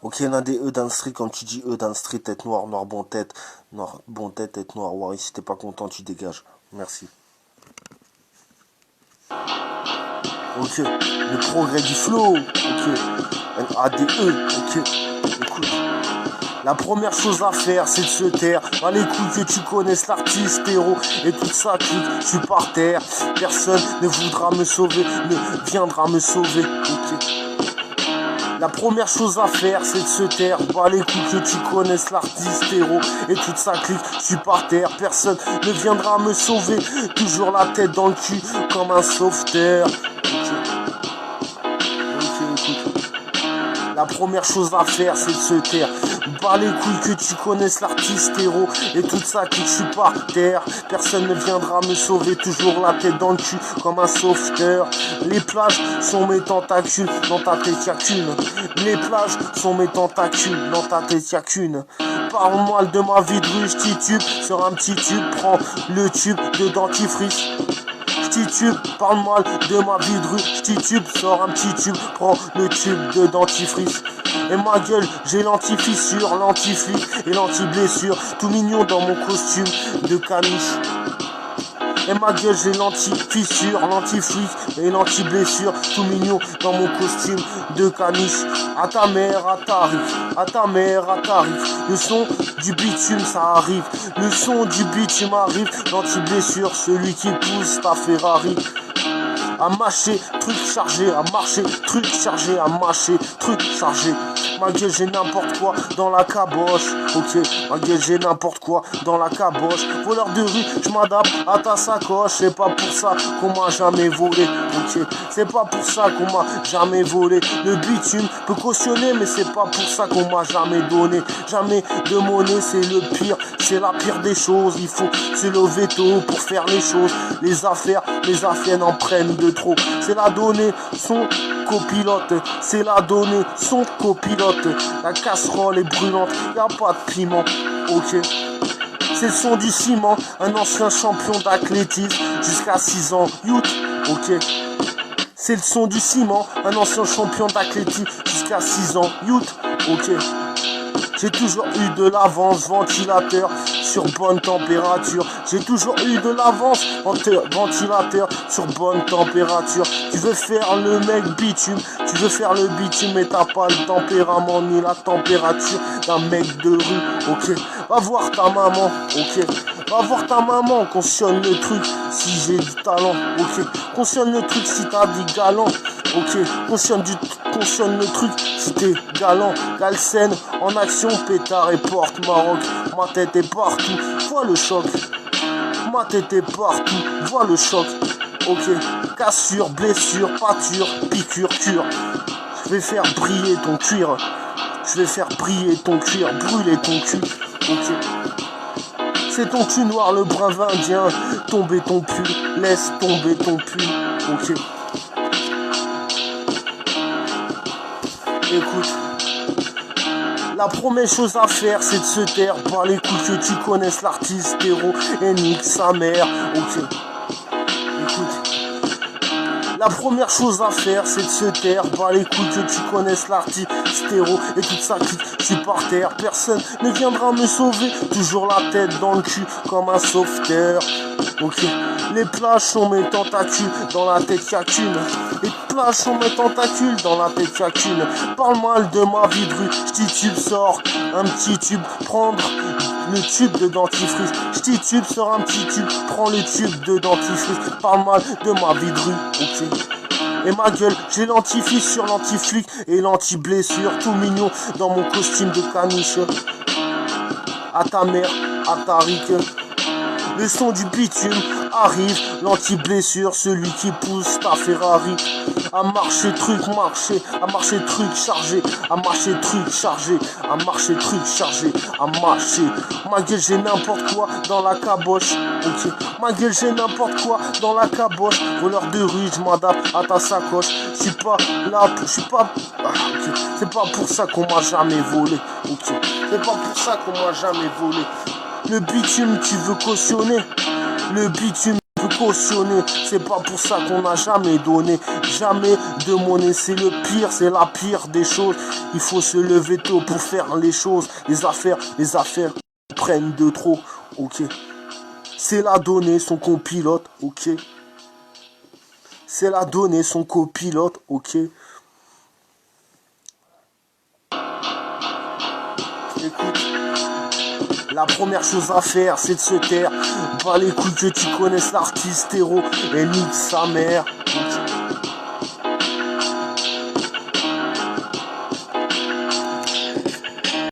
Ok, l'un des E dans le street, quand tu dis E dans le street, tête noire, noir bon tête, tête noire. Ouais, si t'es pas content, tu dégages. Merci. Ok, le progrès du flow. Ok, NADE. Ok, écoute. La première chose à faire, c'est de se taire. Dans les couilles que tu connaisses l'artiste héros et toute sa clique, je suis par terre. Personne ne voudra me sauver, ne viendra me sauver. Ok. La première chose à faire, c'est de se taire. Bah les coups que tu connaisses l'artiste héros et toute sa clique, je suis par terre. Personne ne viendra me sauver. Toujours la tête dans le cul comme un sauveteur. Ok, écoute. La première chose à faire, c'est de se taire. Bah les couilles que tu connaisses l'artiste héros et toute sa clique, je suis par terre. Personne ne viendra me sauver, toujours la tête dans le cul comme un sauveteur. Les plages sont mes tentacules, dans ta tête y'a qu'une. Les plages sont mes tentacules, dans ta tête y'a qu'une. Parle-moi de ma vie de rue, j'titube sur un petit tube, prends le tube de dentifrice. J'titube, parle mal de ma vie de rue, j'titube, sors un petit tube, prends le tube de dentifrice. Et ma gueule, j'ai l'anti-fissure, l'anti-flic et l'anti-blessure, tout mignon dans mon costume de caniche. Et ma gueule, j'ai l'anti-fissure, l'anti-flic et l'anti-blessure, tout mignon dans mon costume de caniche. À ta mère, à tarif, à ta mère, à tarif. Le son du bitume, ça arrive. Le son du bitume arrive. L'anti-blessure, celui qui pousse ta Ferrari. À mâcher, truc chargé, à marcher, truc chargé, à mâcher, truc chargé. Ma gueule, j'ai n'importe quoi dans la caboche. Ok, ma gueule, j'ai n'importe quoi dans la caboche. Voleur de rue, je m'adapte à ta sacoche. C'est pas pour ça qu'on m'a jamais volé. Ok, c'est pas pour ça qu'on m'a jamais volé. Le bitume peut cautionner, mais c'est pas pour ça qu'on m'a jamais donné. Jamais de monnaie, c'est le pire, c'est la pire des choses. Il faut se lever tôt pour faire les choses. Les affaires n'en prennent de trop. C'est la donnée, son copilote. C'est la donnée, son copilote. La casserole est brûlante, y a pas de piment. Ok. C'est le son du ciment, un ancien champion d'athlétisme jusqu'à 6 ans. Youth, ok. C'est le son du ciment, un ancien champion d'athlétisme jusqu'à 6 ans. Youth, ok. J'ai toujours eu de l'avance, ventilateur sur bonne température. J'ai toujours eu de l'avance, ventilateur sur bonne température. Tu veux faire le mec bitume, tu veux faire le bitume, mais t'as pas le tempérament ni la température d'un mec de rue. Ok, va voir ta maman. Ok, va voir ta maman. Cautionne le truc si j'ai du talent. Ok, cautionne le truc si t'as du galant. Ok, cautionne le truc si t'es galant. Galsen en action, pétard et porte Maroc. Ma tête est partout, vois le choc. Ma tête est partout, vois le choc. Ok, cassure, blessure, pâture, piqûre, cure. Je vais faire briller ton cuir. Je vais faire briller ton cuir, brûler ton cul. Ok. C'est ton cul noir, le brun indien. Tomber ton pull, laisse tomber ton pull. Ok. Écoute, la première chose à faire, c'est de se taire. Par les coups que tu connaisses l'artiste héros et nique sa mère. Ok. Écoute, la première chose à faire, c'est de se taire. Par les coups que tu connaisses l'artiste héros et toute sa clique. Je suis par terre, personne ne viendra me sauver. Toujours la tête dans le cul comme un sauveteur. Ok. Les plages sont mes tentacules, dans la tête y'a qu'une. Les plages sont mes tentacules, dans la tête y'a qu'une. Parle mal de ma vie de rue, j'titube, sors un petit tube, prendre le tube de dentifrice. J'titube, sors un petit tube, prends le tube de dentifrice. Parle mal de ma vie de rue, ok. Et ma gueule, j'ai l'anti-fissure, l'anti-flic et l'anti-blessure. Tout mignon dans mon costume de caniche. À ta mère, à ta rique. Le son du bitume arrive, l'anti-blessure, celui qui pousse ta Ferrari. À marcher truc chargé, à marcher truc chargé, à marcher truc chargé, à marcher. Ma gueule, j'ai n'importe quoi dans la caboche. Ok, ma gueule, j'ai n'importe quoi dans la caboche. Voleur de rue, je m'adapte à ta sacoche. Je suis pas là, je suis pas. Ok, c'est pas pour ça qu'on m'a jamais volé. Ok, c'est pas pour ça qu'on m'a jamais volé. Le bitume, tu veux cautionner. Le bitume cautionné. C'est pas pour ça qu'on n'a jamais donné, jamais de monnaie. C'est le pire, c'est la pire des choses. Il faut se lever tôt pour faire les choses. Les affaires prennent de trop. Ok. C'est la donnée, son copilote. Ok. C'est la donnée, son copilote. Ok. Écoute. La première chose à faire, c'est de se taire. Pas les couilles que tu connaisses l'artiste héros et nique sa mère.